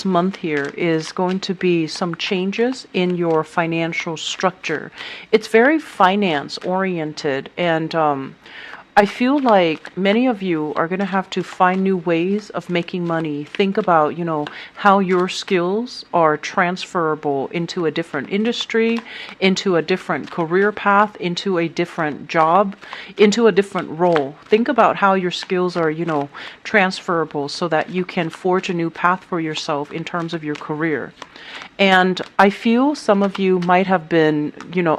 month here is going to be some changes in your financial structure. It's very finance oriented, and I feel like many of you are going to have to find new ways of making money. Think about, how your skills are transferable into a different industry, into a different career path, into a different job, into a different role. Think about how your skills are, transferable so that you can forge a new path for yourself in terms of your career. And I feel some of you might have been,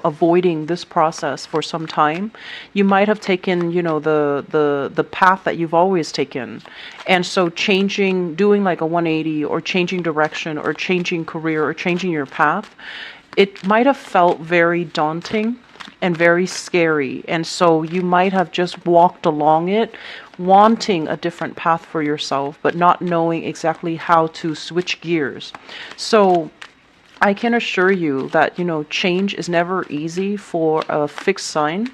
avoiding this process for some time. You might have taken, the path that you've always taken. And so doing like a 180 or changing direction or changing career or changing your path, it might have felt very daunting and very scary. And so you might have just walked along it, wanting a different path for yourself, but not knowing exactly how to switch gears. So I can assure you that, change is never easy for a fixed sign.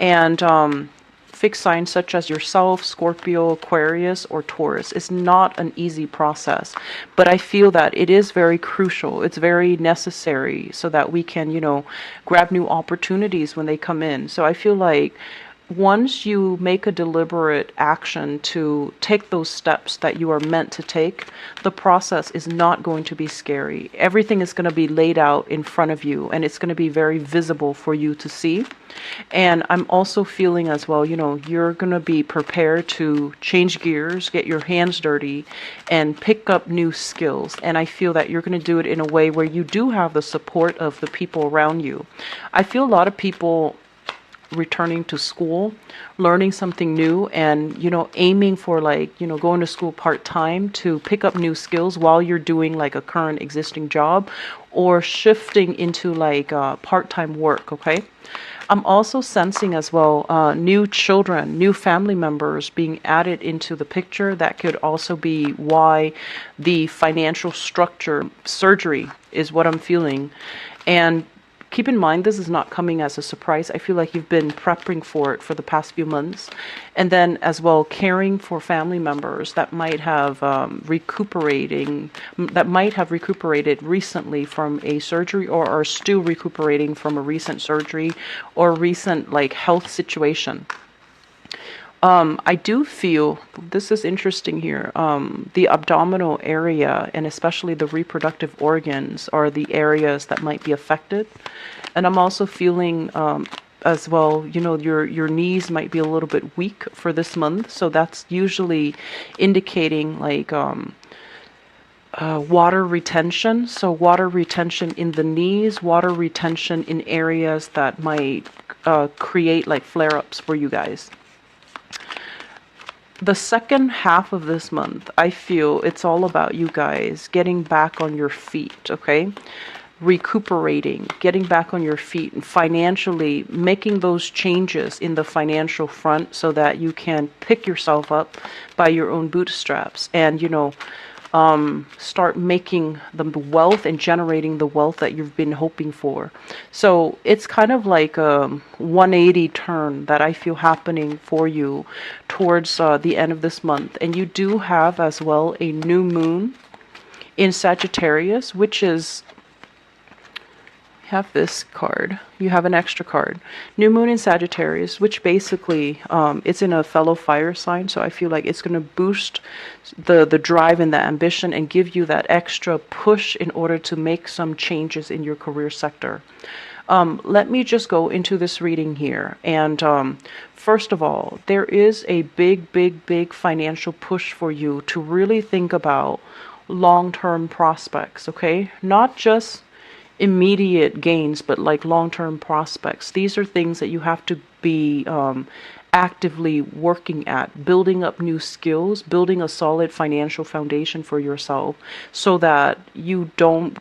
And fixed signs such as yourself, Scorpio, Aquarius, or Taurus is not an easy process. But I feel that it is very crucial. It's very necessary so that we can, grab new opportunities when they come in. So I feel like once you make a deliberate action to take those steps that you are meant to take, the process is not going to be scary. Everything is going to be laid out in front of you, and it's going to be very visible for you to see. And I'm also feeling as well, you're going to be prepared to change gears, get your hands dirty, and pick up new skills. And I feel that you're going to do it in a way where you do have the support of the people around you. I feel a lot of people returning to school, learning something new, and aiming for going to school part-time to pick up new skills while you're doing like a current existing job, or shifting into part-time work. Okay, I'm also sensing as well new children, new family members being added into the picture. That could also be why the financial structure surgery is what I'm feeling. And keep in mind, this is not coming as a surprise. I feel like you've been prepping for it for the past few months. And then as well, caring for family members that might have recuperated recently from a surgery, or are still recuperating from a recent surgery or recent health situation. I do feel, this is interesting here, the abdominal area and especially the reproductive organs are the areas that might be affected. And I'm also feeling as well, your knees might be a little bit weak for this month. So that's usually indicating water retention. So water retention in the knees, water retention in areas that might create flare-ups for you guys. The second half of this month, I feel it's all about you guys getting back on your feet, okay? Recuperating, getting back on your feet, and financially making those changes in the financial front so that you can pick yourself up by your own bootstraps and, start making the wealth and generating the wealth that you've been hoping for. So it's kind of like a 180 turn that I feel happening for you towards the end of this month. And you do have as well a new moon in Sagittarius, which is, have this card, you have an extra card, new moon in Sagittarius, which basically it's in a fellow fire sign. So I feel like it's going to boost the drive and the ambition and give you that extra push in order to make some changes in your career sector. Let me just go into this reading here. And first of all, there is a big financial push for you to really think about long-term prospects, okay? Not just immediate gains, but long-term prospects. These are things that you have to be actively working at, building up new skills, building a solid financial foundation for yourself so that you don't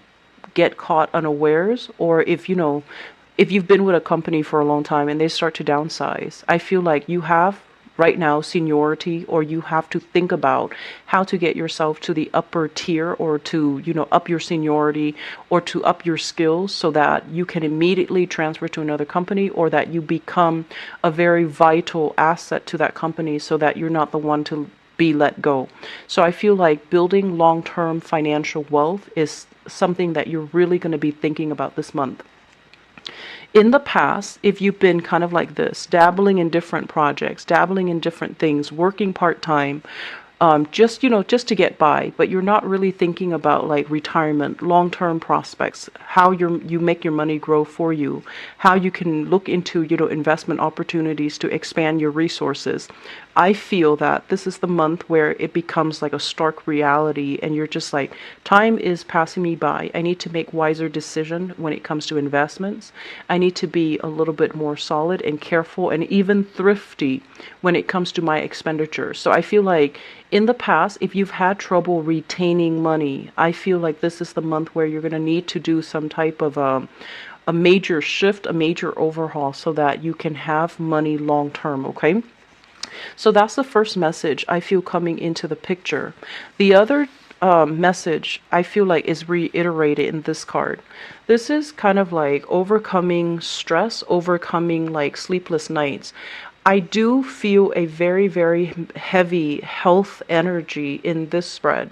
get caught unawares, or if you've been with a company for a long time and they start to downsize. I feel like you have right now seniority, or you have to think about how to get yourself to the upper tier, or to up your seniority, or to up your skills so that you can immediately transfer to another company, or that you become a very vital asset to that company so that you're not the one to be let go. So I feel like building long-term financial wealth is something that you're really going to be thinking about this month. In the past, if you've been kind of like this, dabbling in different projects, dabbling in different things, working part-time, just just to get by, but you're not really thinking about like retirement, long-term prospects, how you make your money grow for you, how you can look into investment opportunities to expand your resources. I feel that this is the month where it becomes like a stark reality, and you're just like, time is passing me by. I need to make wiser decisions when it comes to investments. I need to be a little bit more solid and careful and even thrifty when it comes to my expenditures. So I feel like in the past, if you've had trouble retaining money, I feel like this is the month where you're going to need to do some type of a major shift, a major overhaul, so that you can have money long term, okay? So that's the first message I feel coming into the picture. The other message I feel like is reiterated in this card. This is kind of like overcoming stress, overcoming like sleepless nights. I do feel a very, very heavy health energy in this spread.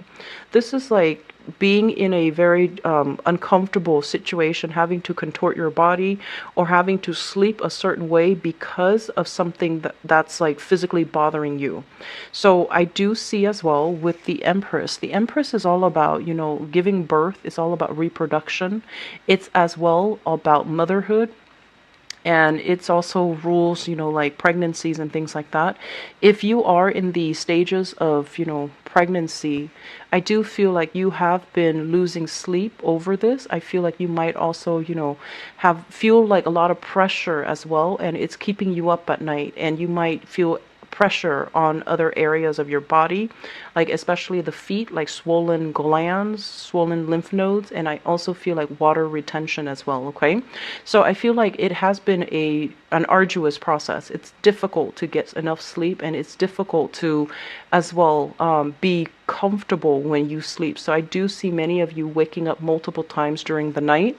This is like being in a very uncomfortable situation, having to contort your body or having to sleep a certain way because of something that's like physically bothering you. So I do see as well with the Empress. The Empress is all about, giving birth. It's all about reproduction. It's as well about motherhood. And it's also rules, like pregnancies and things like that. If you are in the stages of, pregnancy, I do feel like you have been losing sleep over this. I feel like you might also, feel like a lot of pressure as well, and it's keeping you up at night, and you might feel pressure on other areas of your body, like especially the feet, like swollen glands, swollen lymph nodes, and I also feel like water retention as well, okay? So I feel like it has been an arduous process. It's difficult to get enough sleep, and it's difficult to as well be comfortable when you sleep. So I do see many of you waking up multiple times during the night,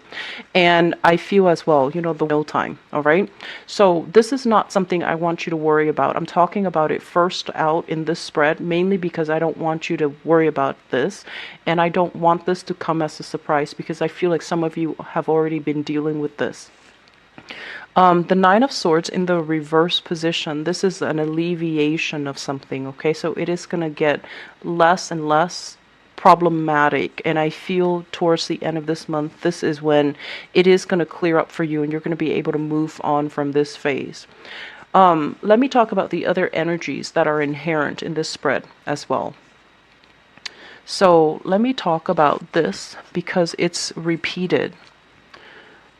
and I feel as well, the no time, all right? So this is not something I want you to worry about. I'm talking about it first out in this spread, mainly because I don't want you to worry about this, and I don't want this to come as a surprise, because I feel like some of you have already been dealing with this. The Nine of Swords in the reverse position, this is an alleviation of something, okay? So it is going to get less and less problematic, and I feel towards the end of this month, this is when it is going to clear up for you, and you're going to be able to move on from this phase. Let me talk about the other energies that are inherent in this spread as well. So let me talk about this because it's repeated.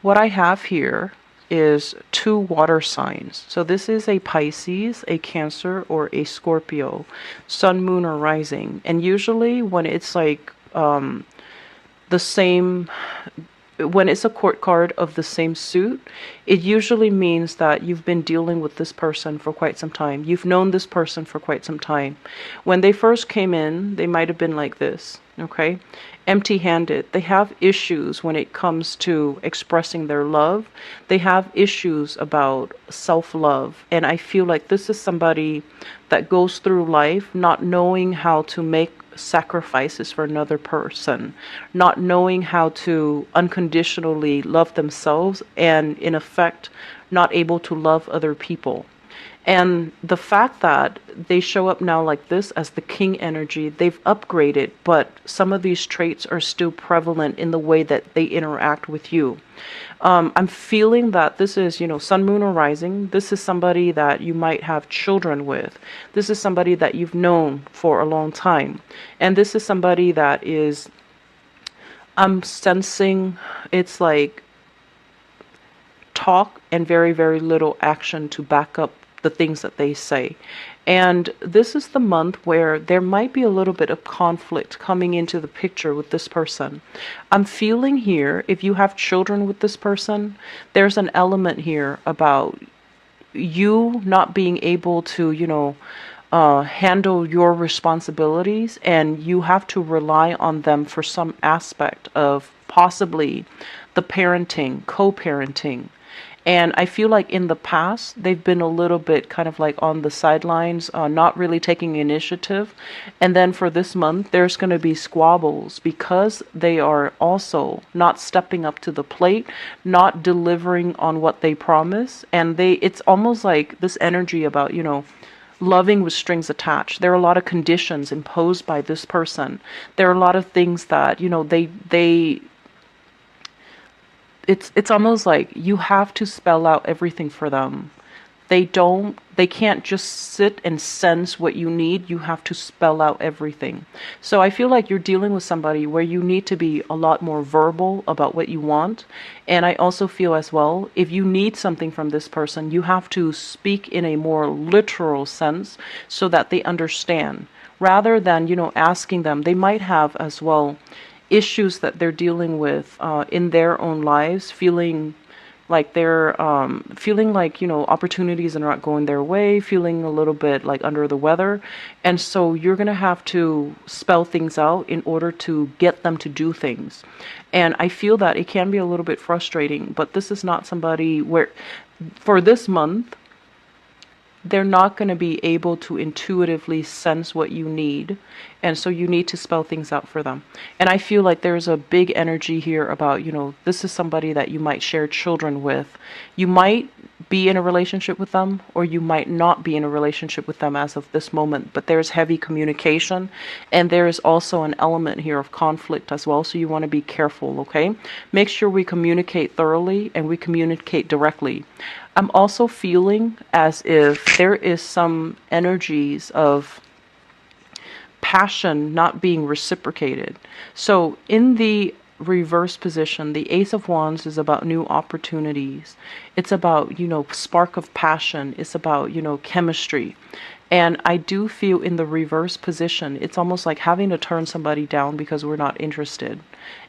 What I have here is two water signs. So this is a Pisces, a Cancer, or a Scorpio, Sun, Moon, or Rising. And usually when it's like the same, when it's a court card of the same suit, it usually means that you've been dealing with this person for quite some time. You've known this person for quite some time. When they first came in, they might have been like this, okay? Empty-handed. They have issues when it comes to expressing their love. They have issues about self-love. And I feel like this is somebody that goes through life not knowing how to make sacrifices for another person, not knowing how to unconditionally love themselves, and in effect, not able to love other people. And the fact that they show up now like this as the king energy, they've upgraded, but some of these traits are still prevalent in the way that they interact with you. I'm feeling that this is, Sun, Moon, or Rising. This is somebody that you might have children with. This is somebody that you've known for a long time. And this is somebody that is, I'm sensing it's like talk and very, very little action to back up the things that they say. And this is the month where there might be a little bit of conflict coming into the picture with this person. I'm feeling here, if you have children with this person, there's an element here about you not being able to, handle your responsibilities, and you have to rely on them for some aspect of possibly the parenting, co-parenting. And I feel like in the past, they've been a little bit kind of like on the sidelines, not really taking initiative. And then for this month, there's going to be squabbles because they are also not stepping up to the plate, not delivering on what they promise. And it's almost like this energy about, loving with strings attached. There are a lot of conditions imposed by this person. There are a lot of things that, it's almost like you have to spell out everything for them. They can't just sit and sense what you need. You have to spell out everything. So I feel like you're dealing with somebody where you need to be a lot more verbal about what you want. And I also feel as well, if you need something from this person, you have to speak in a more literal sense so that they understand, rather than, asking them. They might have as well issues that they're dealing with in their own lives, feeling like opportunities are not going their way, feeling a little bit like under the weather. And so you're going to have to spell things out in order to get them to do things. And I feel that it can be a little bit frustrating, but this is not somebody where, for this month, they're not going to be able to intuitively sense what you need. And so you need to spell things out for them. And I feel like there's a big energy here about, this is somebody that you might share children with. You might be in a relationship with them, or you might not be in a relationship with them as of this moment. But there's heavy communication, and there is also an element here of conflict as well. So you want to be careful, okay? Make sure we communicate thoroughly and we communicate directly. I'm also feeling as if there is some energies of passion not being reciprocated. So in the reverse position, the Ace of Wands is about new opportunities. It's about, spark of passion. It's about, chemistry. And I do feel in the reverse position, it's almost like having to turn somebody down because we're not interested.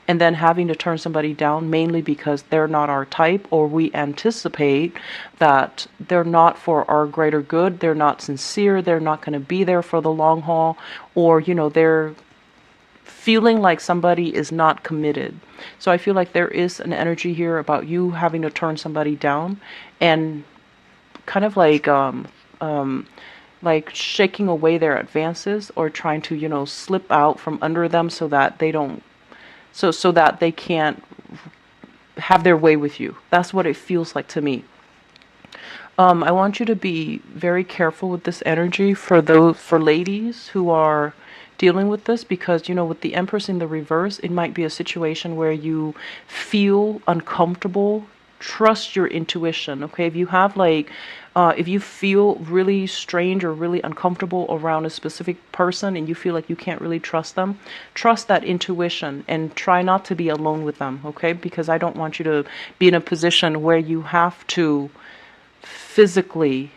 And then having to turn somebody down mainly because they're not our type, or we anticipate that they're not for our greater good, they're not sincere, they're not going to be there for the long haul, or, they're feeling like somebody is not committed. So I feel like there is an energy here about you having to turn somebody down and kind of like shaking away their advances, or trying to, slip out from under them so that they don't, so that they can't have their way with you. That's what it feels like to me. I want you to be very careful with this energy for ladies who are dealing with this, because with the Empress in the reverse, it might be a situation where you feel uncomfortable. Trust your intuition, okay? If you have if you feel really strange or really uncomfortable around a specific person and you feel like you can't really trust them, trust that intuition and try not to be alone with them, okay? Because I don't want you to be in a position where you have to physically,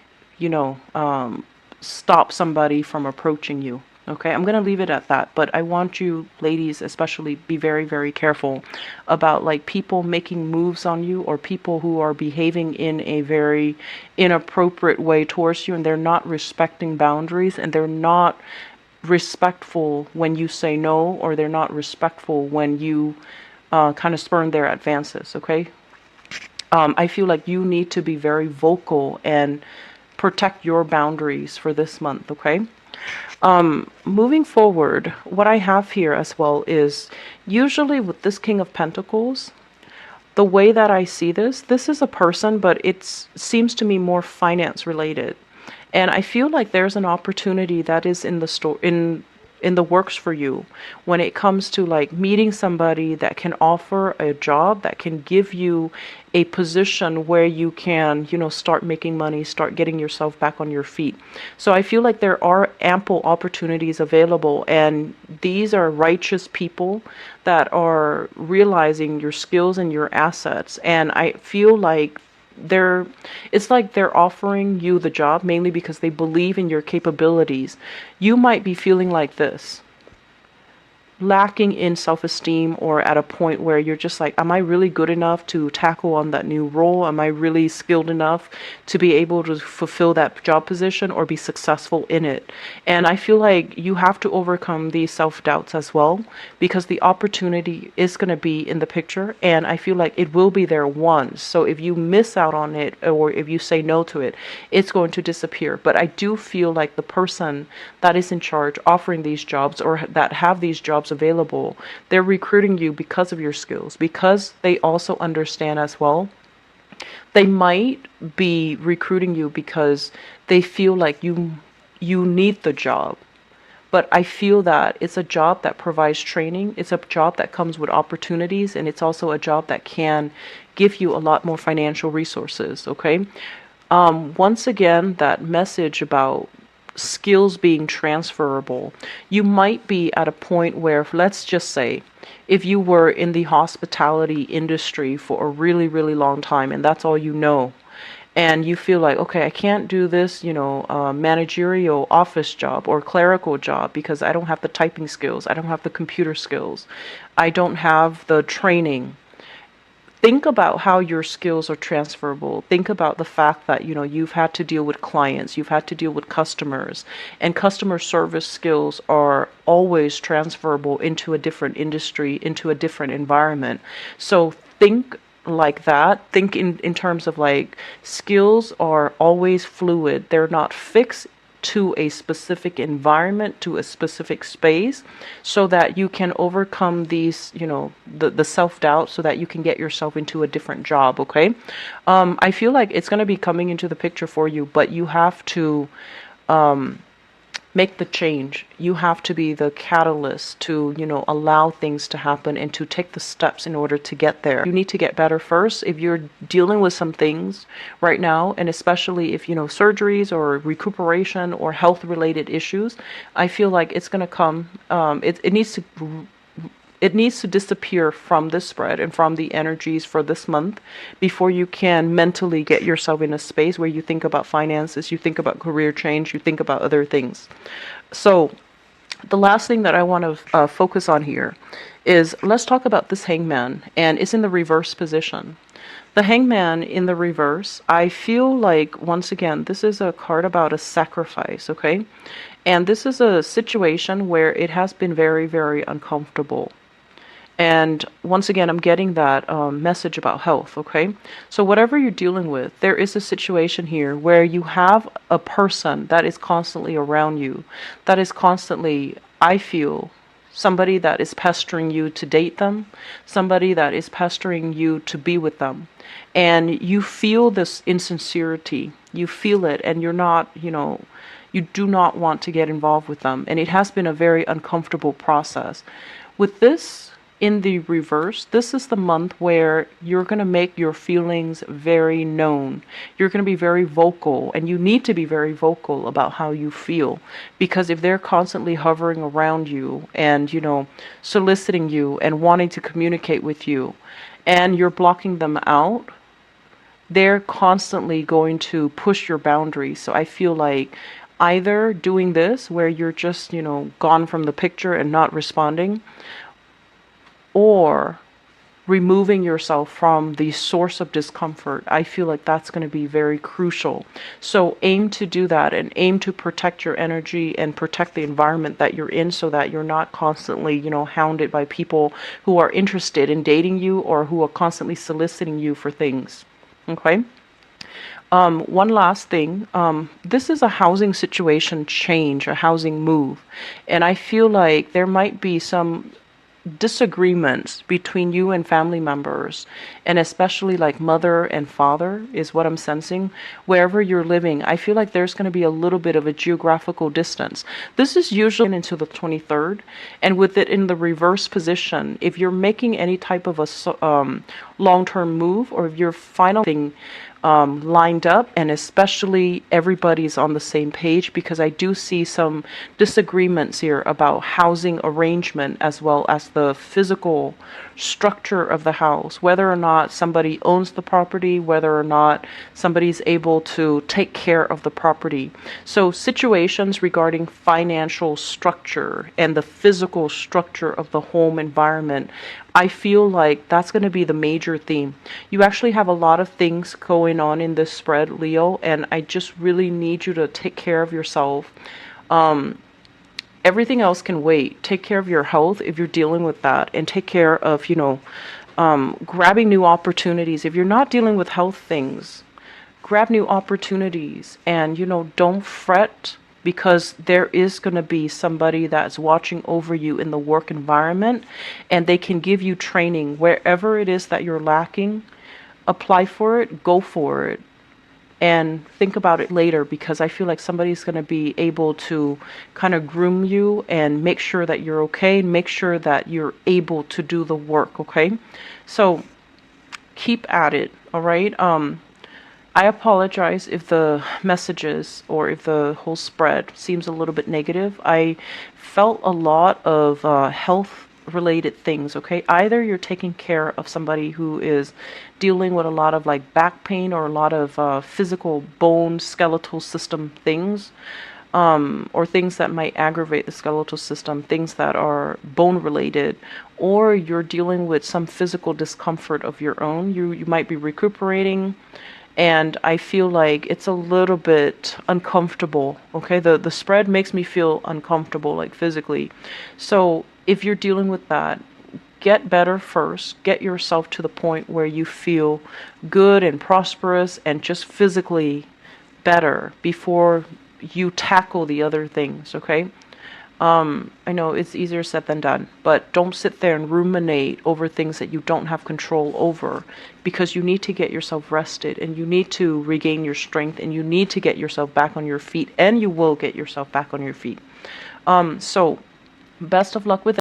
stop somebody from approaching you. Okay, I'm going to leave it at that, but I want you ladies especially be very, very careful about people making moves on you, or people who are behaving in a very inappropriate way towards you, and they're not respecting boundaries, and they're not respectful when you say no, or they're not respectful when you kind of spurn their advances, okay? I feel like you need to be very vocal and protect your boundaries for this month, okay? Moving forward, what I have here as well is, usually with this King of Pentacles, the way that I see this is a person, but it seems to me more finance related. And I feel like there's an opportunity that is in the works for you when it comes to meeting somebody that can offer a job, that can give you a position where you can, start making money, start getting yourself back on your feet. So I feel like there are ample opportunities available, and these are righteous people that are realizing your skills and your assets. And I feel like it's like they're offering you the job mainly because they believe in your capabilities. You might be feeling like this. lacking in self-esteem, or at a point where you're just like, am I really good enough to tackle on that new role? Am I really skilled enough to be able to fulfill that job position or be successful in it? And I feel like you have to overcome these self-doubts as well, because the opportunity is going to be in the picture, and I feel like it will be there once. So if you miss out on it, or if you say no to it, it's going to disappear. But I do feel like the person that is in charge offering these jobs, or that have these jobs available, they're recruiting you because of your skills, because they also understand as well. They might be recruiting you because they feel like you need the job. But I feel that it's a job that provides training, it's a job that comes with opportunities, and it's also a job that can give you a lot more financial resources, okay? Once again, that message about skills being transferable, you might be at a point where, let's just say, if you were in the hospitality industry for a really, really long time and that's all you know, and you feel like, okay, I can't do this, managerial office job or clerical job because I don't have the typing skills, I don't have the computer skills, I don't have the training. Think about how your skills are transferable. Think about the fact that, you've had to deal with clients, you've had to deal with customers, and customer service skills are always transferable into a different industry, into a different environment. So think like that. Think in terms of like, skills are always fluid. They're not fixed to a specific environment, to a specific space, so that you can overcome these, the self-doubt, so that you can get yourself into a different job, okay? I feel like it's going to be coming into the picture for you, but you have to make the change. You have to be the catalyst to, allow things to happen and to take the steps in order to get there. You need to get better first. If you're dealing with some things right now, and especially if, surgeries or recuperation or health related issues, I feel like it's going to come, it needs to disappear from this spread and from the energies for this month before you can mentally get yourself in a space where you think about finances, you think about career change, you think about other things. So the last thing that I want to focus on here is, let's talk about this hangman, and it's in the reverse position. The hangman in the reverse, I feel like, once again, this is a card about a sacrifice, okay? And this is a situation where it has been very, very uncomfortable. And once again, I'm getting that message about health, okay? So whatever you're dealing with, there is a situation here where you have a person that is constantly around you, that is constantly, I feel, somebody that is pestering you to date them, somebody that is pestering you to be with them. And you feel this insincerity, you feel it, and you're not, you do not want to get involved with them. And it has been a very uncomfortable process. With this, in the reverse, this is the month where you're going to make your feelings very known. You're going to be very vocal, and you need to be very vocal about how you feel, because if they're constantly hovering around you and, soliciting you and wanting to communicate with you, and you're blocking them out, they're constantly going to push your boundaries. So I feel like either doing this where you're just, gone from the picture and not responding, or removing yourself from the source of discomfort. I feel like that's going to be very crucial. So aim to do that, and aim to protect your energy and protect the environment that you're in, so that you're not constantly, hounded by people who are interested in dating you or who are constantly soliciting you for things. Okay? One last thing, this is a housing situation change, a housing move. And I feel like there might be some disagreements between you and family members, and especially like mother and father is what I'm sensing. Wherever you're living, I feel like there's going to be a little bit of a geographical distance. This is usually into the 23rd, and with it in the reverse position, if you're making any type of a long-term move, or if you're finally lined up, and especially everybody's on the same page, because I do see some disagreements here about housing arrangement as well as the physical structure of the house, whether or not somebody owns the property, whether or not somebody's able to take care of the property. So situations regarding financial structure and the physical structure of the home environment, I feel like that's going to be the major theme. You actually have a lot of things going on in this spread, Leo, and I just really need you to take care of yourself. Everything else can wait. Take care of your health if you're dealing with that, and take care of, grabbing new opportunities. If you're not dealing with health things, grab new opportunities, and, don't fret, because there is going to be somebody that's watching over you in the work environment, and they can give you training wherever it is that you're lacking. Apply for it, go for it, and think about it later, because I feel like somebody's going to be able to kind of groom you and make sure that you're okay, and make sure that you're able to do the work, okay? So keep at it, all right? I apologize if the messages or if the whole spread seems a little bit negative. I felt a lot of health related things, okay? Either you're taking care of somebody who is dealing with a lot of like back pain or a lot of physical bone skeletal system things, or things that might aggravate the skeletal system, things that are bone related, or you're dealing with some physical discomfort of your own. You might be recuperating, and I feel like it's a little bit uncomfortable, okay? The spread makes me feel uncomfortable, like physically. So if you're dealing with that, get better first. Get yourself to the point where you feel good and prosperous and just physically better before you tackle the other things, okay? I know it's easier said than done, but don't sit there and ruminate over things that you don't have control over, because you need to get yourself rested, and you need to regain your strength, and you need to get yourself back on your feet, and you will get yourself back on your feet. So best of luck with